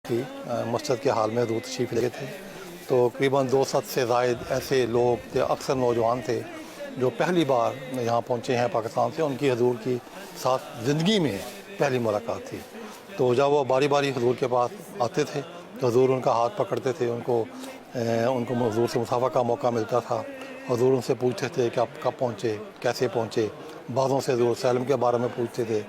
थी मस्जिद के हाल में हजूर तशरीफ़ ले थे तो तकरीबन 200 से ज़ायद ऐसे लोग थे, अक्सर नौजवान थे जो पहली बार यहाँ पहुँचे हैं पाकिस्तान से। उनकी हजूर की साथ ज़िंदगी में पहली मुलाकात थी। तो जब वो बारी बारी हजूर के पास आते थे तो हजूर उनका हाथ पकड़ते थे, उनको हजूर से मुसाफ़ा का मौका मिलता था। हजूर उनसे पूछते थे कि आप कब पहुँचे, कैसे पहुँचे। बाज़ों से हजूर सैलम के बारे में पूछते थे,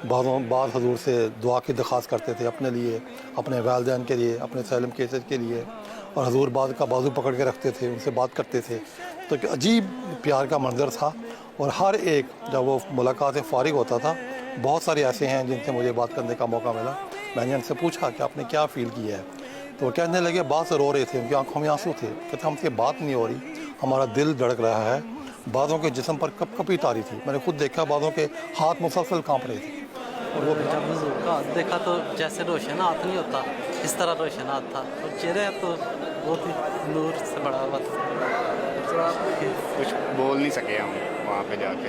बाद हजूर से दुआ की दरख्वास्त करते थे अपने लिए, अपने वालिदैन के लिए, अपने सैलम केसर के लिए। और हजूर बाद का बाजू पकड़ के रखते थे, उनसे बात करते थे। तो एक अजीब प्यार का मंज़र था। और हर एक जब वो मुलाकात से फ़ारिग होता था, बहुत सारे ऐसे हैं जिनसे मुझे बात करने का मौका मिला। मैंने उनसे पूछा कि आपने क्या फ़ील किया है, तो वो कहने लगे, बात से रो रहे थे, उनकी आंखों में आंसू थे। कहते हमसे बात नहीं हो रही, हमारा दिल धड़क रहा है। बाज़ों के जिस्म पर कपकपी तारी थी, मैंने खुद देखा बाज़ों के हाथ मुसलसल काँप रहे थे। और वो जब हुजूर का हाथ देखा तो जैसे रोशन हाथ नहीं होता, इस तरह रोशन हाथ था। और चेहरा तो बहुत ही नूर से बड़ा हुआ था। कुछ बोल नहीं सके हम वहाँ पे जाके।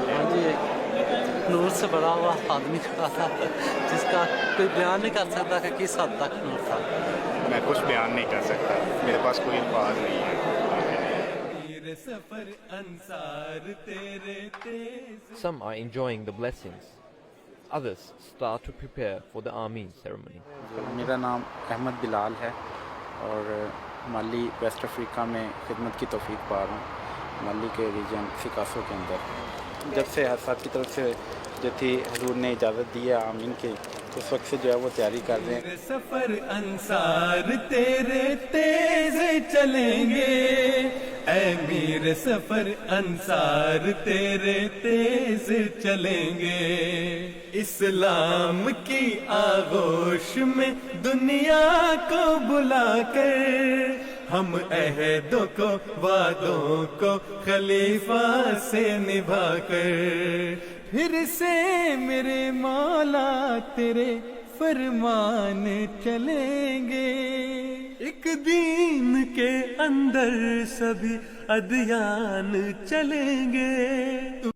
हाँ जी, एक नूर से बड़ा हुआ आदमी खड़ा था जिसका कोई बयान नहीं कर सकता कि किस हद तक नूर था। मैं कुछ बयान नहीं कर सकता, मेरे पास कोई अल्फाज नहीं है। Some are enjoying the blessings. Others start to prepare for the Ameen ceremony. मेरा नाम अहमद बिलाल है और माली वेस्ट अफ्रीका में खिदमत की तौफीक पा रहा हूँ, माली के रीजन सिकासो के अंदर। जब से हज़रत की तरफ से जो थी हजूर ने इजाज़त दी है आमीन की, तो उस वक्त से जो है वो तैयारी कर रहे हैं। सफर अंसार तेरे तेज चलेंगे, ऐ मीर सफर अंसार तेरे तेज चलेंगे। इस्लाम की आगोश में दुनिया को बुलाकर हम अहदों को वादों को खलीफा से निभाकर फिर से मेरे मौला तेरे फरमान चलेंगे। एक दीन के अंदर सभी अदयान चलेंगे।